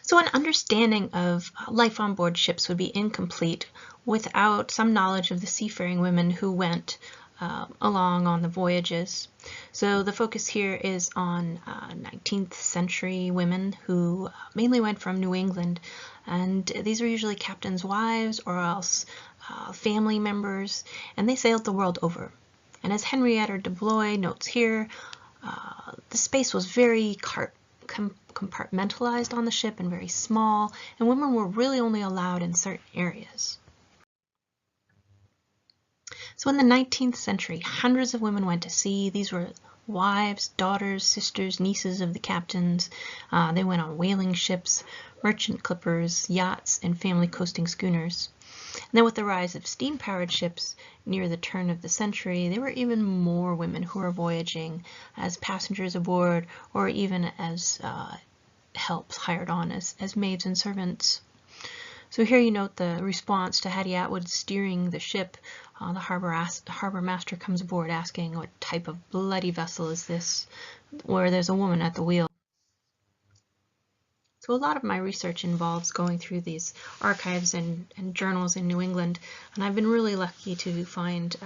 So an understanding of life on board ships would be incomplete without some knowledge of the seafaring women who went along on the voyages. So the focus here is on 19th century women who mainly went from New England, and these were usually captains' wives or else family members, and they sailed the world over. And as Henrietta de Blois notes here, the space was very compartmentalized on the ship and very small, and women were really only allowed in certain areas. So in the 19th century, hundreds of women went to sea. These were wives, daughters, sisters, nieces of the captains. They went on whaling ships, merchant clippers, yachts, and family coasting schooners. And then with the rise of steam-powered ships near the turn of the century, there were even more women who were voyaging as passengers aboard or even as helps hired on as maids and servants. So here you note the response to Hattie Atwood steering the ship. The harbor master comes aboard asking, "What type of bloody vessel is this?" where there's a woman at the wheel. So a lot of my research involves going through these archives and journals in New England, and I've been really lucky to find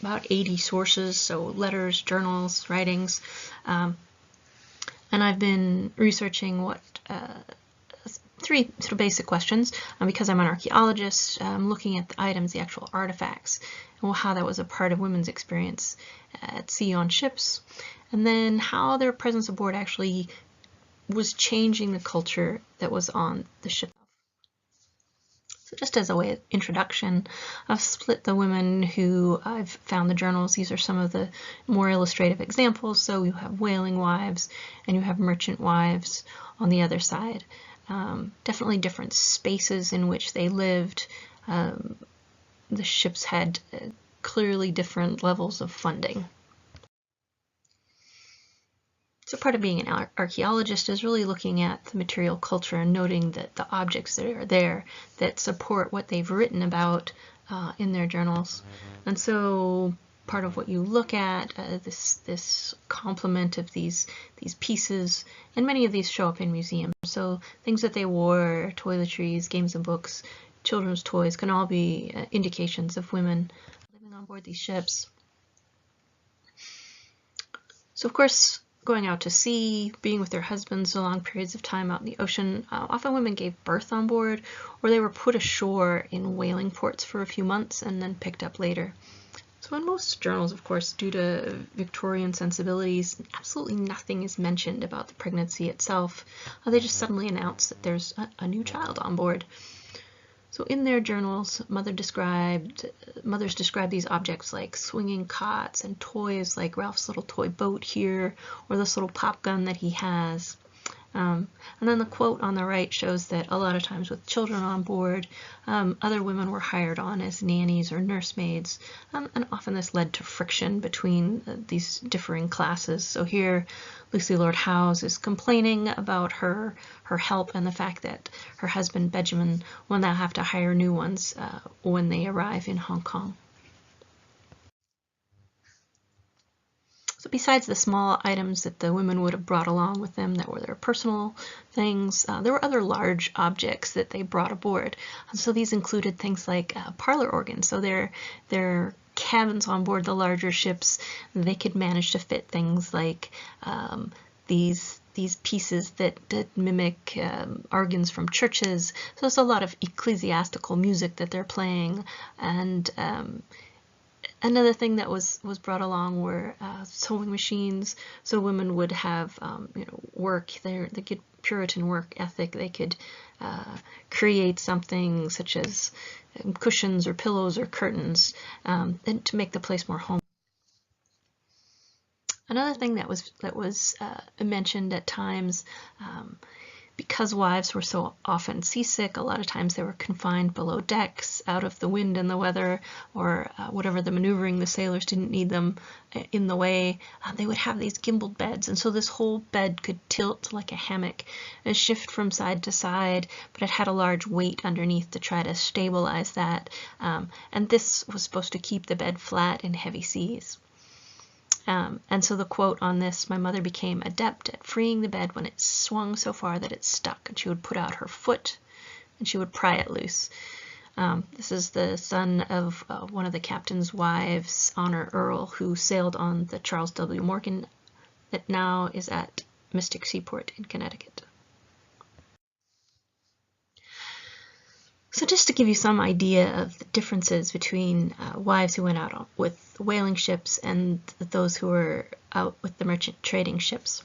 about 80 sources, so letters, journals, writings, and I've been researching what three sort of basic questions because I'm an archaeologist, looking at the items, the actual artifacts, and how that was a part of women's experience at sea on ships, and then how their presence aboard actually was changing the culture that was on the ship. So just as a way of introduction, I've split the women who I've found the journals. These are some of the more illustrative examples. So you have whaling wives and you have merchant wives on the other side. Definitely different spaces in which they lived. The ships had clearly different levels of funding. So part of being an archaeologist is really looking at the material culture and noting that the objects that are there that support what they've written about in their journals. And so part of what you look at, this complement of these pieces, and many of these show up in museums. So things that they wore, toiletries, games and books, children's toys can all be indications of women living on board these ships. So of course, going out to sea, being with their husbands for long periods of time out in the ocean, often women gave birth on board, or they were put ashore in whaling ports for a few months and then picked up later. So in most journals, of course, due to Victorian sensibilities, absolutely nothing is mentioned about the pregnancy itself. They just suddenly announce that there's a new child on board. So in their journals, mothers described these objects like swinging cots and toys like Ralph's little toy boat here, or this little pop gun that he has. And then the quote on the right shows that a lot of times with children on board, other women were hired on as nannies or nursemaids, and often this led to friction between these differing classes. So here, Lucy Lord Howes is complaining about her help and the fact that her husband Benjamin will now have to hire new ones when they arrive in Hong Kong. So besides the small items that the women would have brought along with them that were their personal things, there were other large objects that they brought aboard. And so these included things like parlor organs. So their cabins on board the larger ships, they could manage to fit things like these pieces that mimic organs from churches. So there's a lot of ecclesiastical music that they're playing, and another thing that was brought along were sewing machines. So women would have work. They could Puritan work ethic. They could create something such as cushions or pillows or curtains, and to make the place more homey. Another thing that was mentioned at times, because wives were so often seasick, a lot of times they were confined below decks, out of the wind and the weather, or whatever the maneuvering, the sailors didn't need them in the way. They would have these gimbaled beds, and so this whole bed could tilt like a hammock and shift from side to side, but it had a large weight underneath to try to stabilize that, and this was supposed to keep the bed flat in heavy seas. And so the quote on this, "My mother became adept at freeing the bed when it swung so far that it stuck, and she would put out her foot and she would pry it loose." This is the son of one of the captain's wives, Honor Earl, who sailed on the Charles W. Morgan that now is at Mystic Seaport in Connecticut. So just to give you some idea of the differences between wives who went out with whaling ships and those who were out with the merchant trading ships.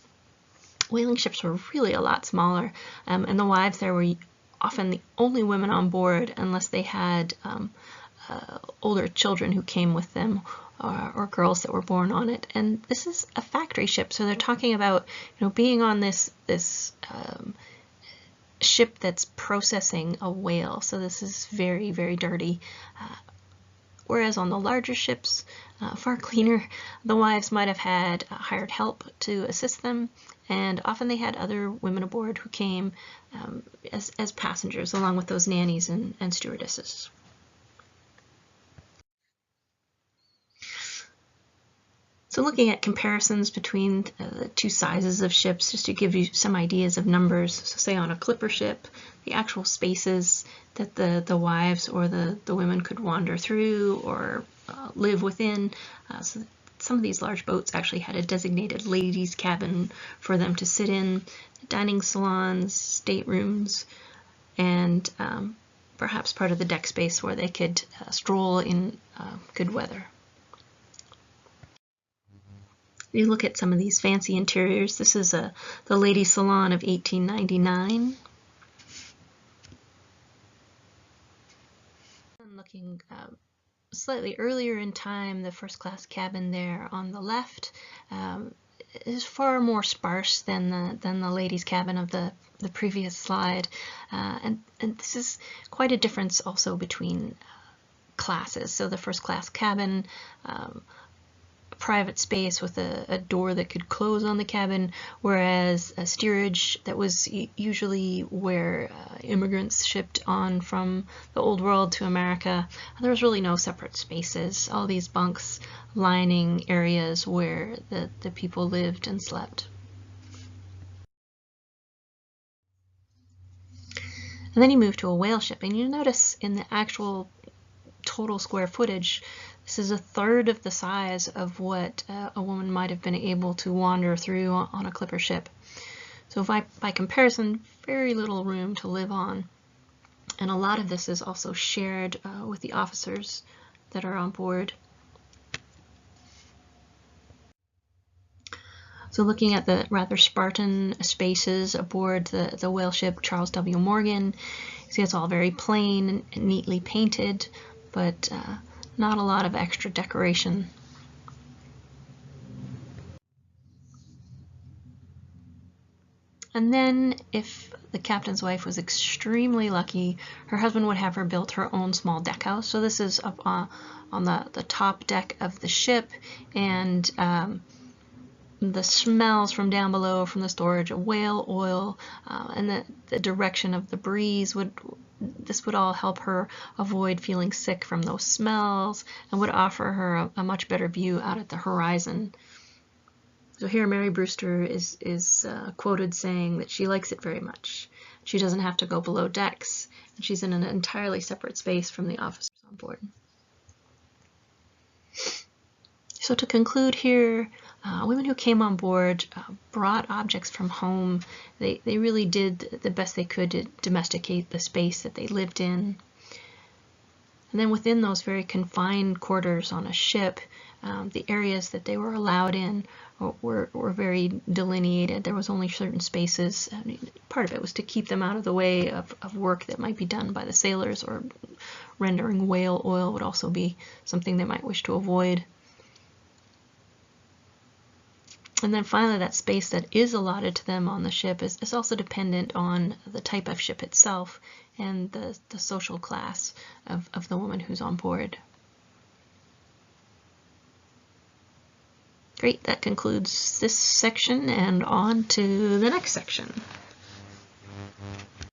Whaling ships were really a lot smaller, and the wives there were often the only women on board unless they had older children who came with them, or girls that were born on it. And this is a factory ship, so they're talking about, being on this ship that's processing a whale. So this is very, very dirty. Whereas on the larger ships, far cleaner, the wives might have had hired help to assist them, and often they had other women aboard who came as passengers, along with those nannies and stewardesses. So looking at comparisons between the two sizes of ships, just to give you some ideas of numbers. So say on a clipper ship, the actual spaces that the wives or the women could wander through or live within. So some of these large boats actually had a designated ladies' cabin for them to sit in, dining salons, staterooms, and perhaps part of the deck space where they could stroll in good weather. You look at some of these fancy interiors. This is the Ladies' Salon of 1899. And looking slightly earlier in time, the first class cabin there on the left is far more sparse than the ladies' cabin of the previous slide, and this is quite a difference also between classes. So the first class cabin, private space with a door that could close on the cabin, whereas a steerage, that was usually where immigrants shipped on from the old world to America. There was really no separate spaces, all these bunks lining areas where the people lived and slept. And then you move to a whale ship, and you notice in the actual total square footage, this is a third of the size of what a woman might have been able to wander through on a clipper ship. So by comparison, very little room to live on. And a lot of this is also shared with the officers that are on board. So looking at the rather Spartan spaces aboard the whale ship Charles W. Morgan, you see it's all very plain and neatly painted, but not a lot of extra decoration. And then if the captain's wife was extremely lucky, her husband would have her build her own small deck house. So this is up on the top deck of the ship, and the smells from down below from the storage of whale oil and the direction of the breeze would all help her avoid feeling sick from those smells, and would offer her a much better view out at the horizon. So here Mary Brewster is quoted saying that she likes it very much. She doesn't have to go below decks, and she's in an entirely separate space from the officers on board. So to conclude here, women who came on board brought objects from home. They really did the best they could to domesticate the space that they lived in. And then within those very confined quarters on a ship, the areas that they were allowed in were very delineated. There was only certain spaces. I mean, part of it was to keep them out of the way of work that might be done by the sailors, or rendering whale oil would also be something they might wish to avoid. And then finally, that space that is allotted to them on the ship is also dependent on the type of ship itself and the social class of the woman who's on board. Great, that concludes this section, and on to the next section.